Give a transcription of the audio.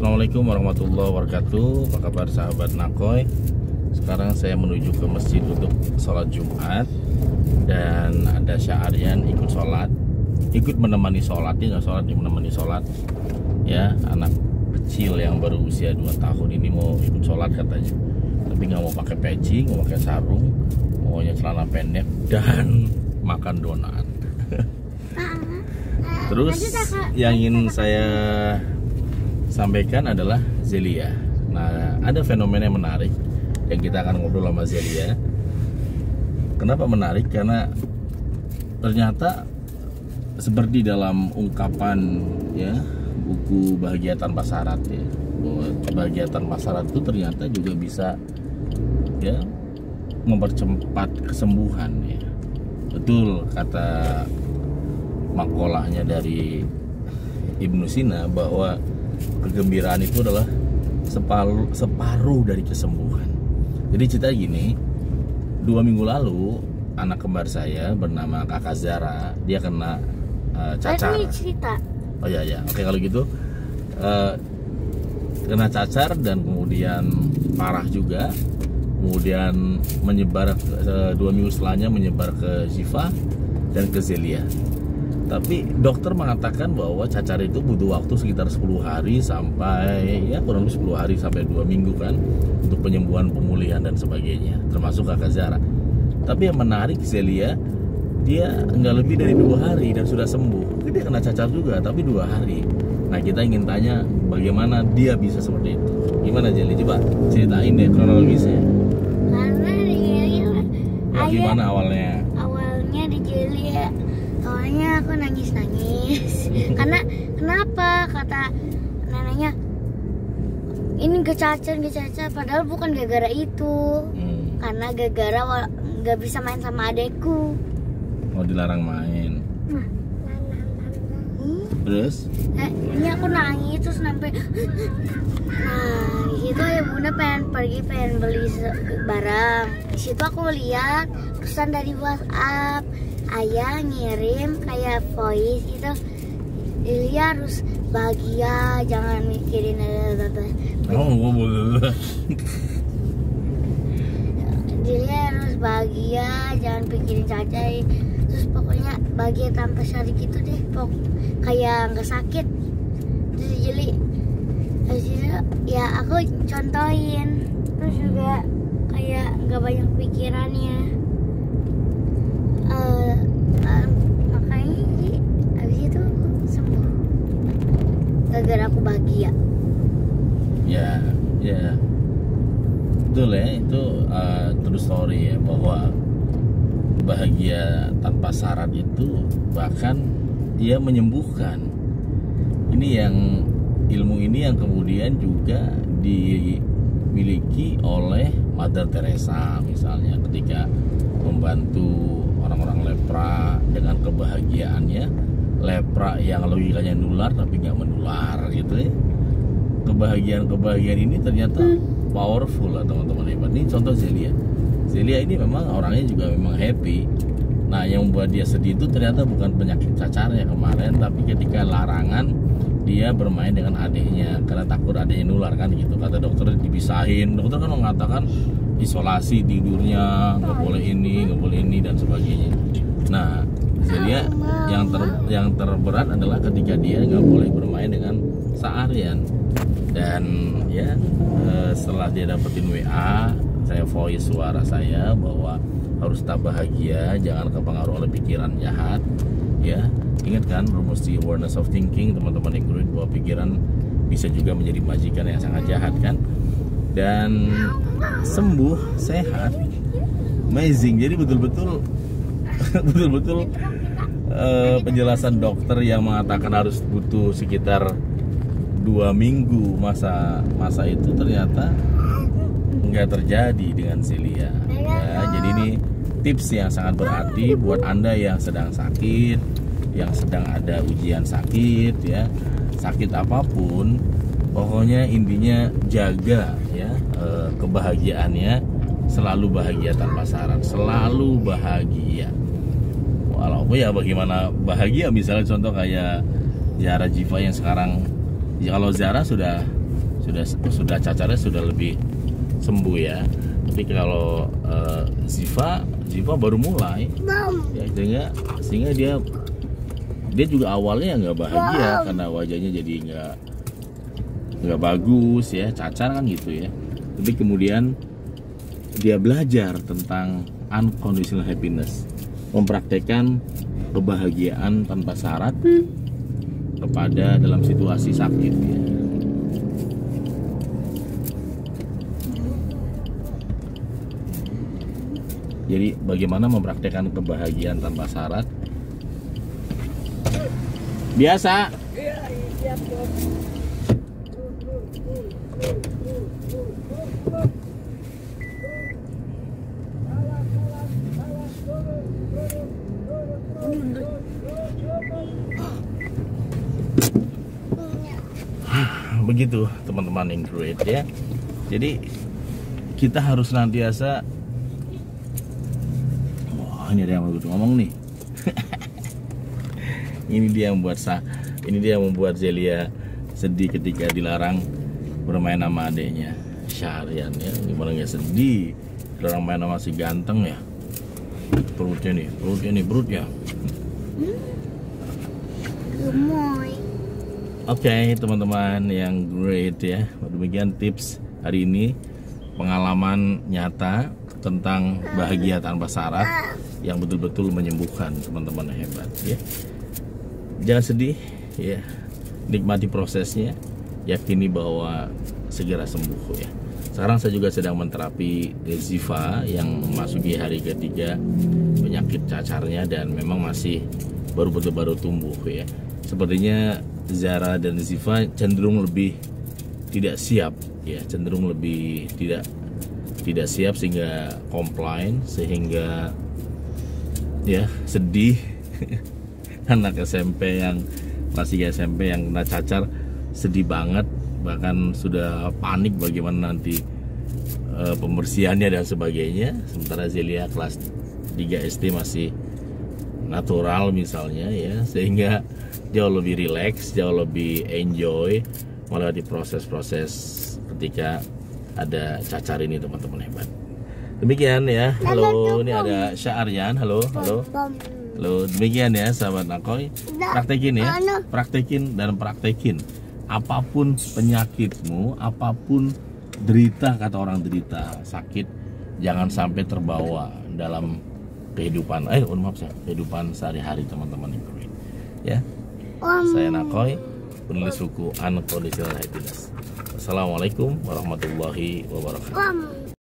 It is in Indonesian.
Assalamualaikum warahmatullahi wabarakatuh. Apa kabar sahabat Nakoy? Sekarang saya menuju ke masjid untuk sholat Jumat. Dan ada Syahrian ikut sholat, ikut menemani sholat, dia nggak sholat, dia menemani sholat. Ya, anak kecil yang baru usia 2 tahun ini mau ikut sholat katanya. Tapi nggak mau pakai peci, mau pakai sarung, maunya celana pendek dan makan donat. Terus yang ingin saya sampaikan adalah Zelia. Nah, ada fenomena yang menarik yang kita akan ngobrol sama Zelia. Kenapa menarik? Karena ternyata seperti dalam ungkapan ya buku Bahagia Tanpa Syarat ya, bahwa bahagia tanpa syarat itu ternyata juga bisa ya mempercepat kesembuhan ya. Betul kata makolahnya dari Ibnu Sina bahwa kegembiraan itu adalah separuh dari kesembuhan. Jadi cerita gini, 2 minggu lalu anak kembar saya bernama Kakak Zara, dia kena cacar. Cerita. Oh ya, oke kalau gitu kena cacar dan kemudian parah juga, kemudian menyebar 2 minggu setelahnya menyebar ke Ziva dan ke Zelia. Tapi dokter mengatakan bahwa cacar itu butuh waktu sekitar 10 hari sampai ya kurang lebih 10 hari sampai 2 minggu kan untuk penyembuhan, pemulihan dan sebagainya, termasuk Kakak Zara. Tapi yang menarik Zelia, dia nggak lebih dari 2 hari dan sudah sembuh. Dia kena cacar juga tapi 2 hari. Nah, kita ingin tanya bagaimana dia bisa seperti itu. Gimana Zelia? Coba ceritain deh kronologisnya. Karena di Zelia Gimana awalnya? Awalnya di Zelia, awalnya aku nangis. Karena kenapa kata neneknya ini kecacar, padahal bukan gara-gara itu. Karena gara-gara nggak bisa main sama adekku. Mau dilarang main. Terus? Ini aku nangis terus sampai. Nah, di situ ya Bunda pengen beli barang. Di situ aku lihat pesan dari WhatsApp, ayah ngirim kayak voice gitu. Dia harus bahagia, jangan mikirin Dia harus bahagia, jangan pikirin cacar. Terus pokoknya bahagia tanpa syarat gitu deh, kayak nggak sakit. Terus jadi ya aku contohin, terus juga kayak nggak banyak pikirannya. Makanya sih abis itu aku sembuh gara-gara aku bahagia. Ya betul ya, itu true story ya, bahwa bahagia tanpa syarat itu bahkan dia menyembuhkan. Ini yang ilmu ini yang kemudian juga dimiliki oleh Mother Teresa misalnya, ketika membantu orang-orang lepra dengan kebahagiaannya. Lepra yang logikanya nular tapi nggak menular gitu ya. Kebahagiaan ini ternyata powerful lah teman-teman hebat. Ini contoh Zelia ini memang orangnya juga memang happy. Nah, yang membuat dia sedih itu ternyata bukan penyakit cacarnya kemarin, tapi ketika larangan dia bermain dengan adiknya karena takut adiknya nular kan gitu. Kata dokter dipisahin, dokter kan mengatakan isolasi tidurnya, nggak boleh ini dan sebagainya. Nah, Zelia yang terberat adalah ketika dia nggak boleh bermain dengan Syahrian. Dan ya setelah dia dapetin WA, saya voice suara saya bahwa harus tetap bahagia, jangan kepengaruh oleh pikiran jahat ya. Ingat kan rumus di awareness of thinking teman-teman ikut, bahwa pikiran bisa juga menjadi majikan yang sangat jahat kan. Dan sembuh, sehat, amazing. Jadi betul-betul penjelasan dokter yang mengatakan harus butuh sekitar 2 minggu masa itu ternyata nggak terjadi dengan Zelia ya. Jadi ini tips yang sangat berarti buat Anda yang sedang sakit, yang sedang ada ujian sakit ya, sakit apapun, pokoknya intinya jaga ya kebahagiaannya, selalu bahagia tanpa syarat, selalu bahagia. Walaupun ya bagaimana bahagia, misalnya contoh kayak Zara Jiva yang sekarang, ya kalau Zara sudah sudah cacarnya sudah lebih sembuh ya. Tapi kalau Ziva baru mulai ya, sehingga dia juga awalnya nggak bahagia karena wajahnya jadi nggak bagus ya, cacar kan gitu ya. Tapi kemudian dia belajar tentang unconditional happiness, mempraktekkan kebahagiaan tanpa syarat kepada dalam situasi sakit ya. Jadi bagaimana mempraktekkan kebahagiaan tanpa syarat? Biasa. Begitu teman-teman yang great ya. Jadi kita harus nantiasa. Wah, ini ada yang mau ngomong nih. Ini dia yang membuat Zelia sedih ketika dilarang bermain sama adeknya Syahrian ya. Gimana nggak sedih? Dilarang main sama si ganteng ya. Perutnya ya. Gemoy. Oke, teman-teman yang great ya. Demikian tips hari ini, pengalaman nyata tentang bahagia tanpa syarat yang betul-betul menyembuhkan teman-teman yang hebat ya. Jangan sedih ya. Nikmati prosesnya, yakini bahwa segera sembuh ya. Sekarang saya juga sedang menterapi Ziva yang memasuki hari ketiga penyakit cacarnya dan memang masih baru tumbuh ya. Sepertinya Zara dan Ziva cenderung lebih tidak siap ya, cenderung lebih tidak siap sehingga komplain, sehingga ya sedih. Anak SMP yang masih SMP yang kena cacar sedih banget, bahkan sudah panik bagaimana nanti pembersihannya dan sebagainya. Sementara Zelia kelas 3 SD masih natural misalnya ya, sehingga jauh lebih rileks, jauh lebih enjoy melewati proses-proses ketika ada cacar ini teman-teman hebat. Demikian ya. Halo, ini ada Syahrian. Halo. Demikian ya sahabat Nakoy. Praktekin ya, praktekin. Apapun penyakitmu, apapun derita, kata orang derita, sakit, jangan sampai terbawa dalam kehidupan. Kehidupan sehari-hari teman-teman ya. Saya Nakoy, penulis buku Unconditional Happiness. Assalamualaikum warahmatullahi wabarakatuh.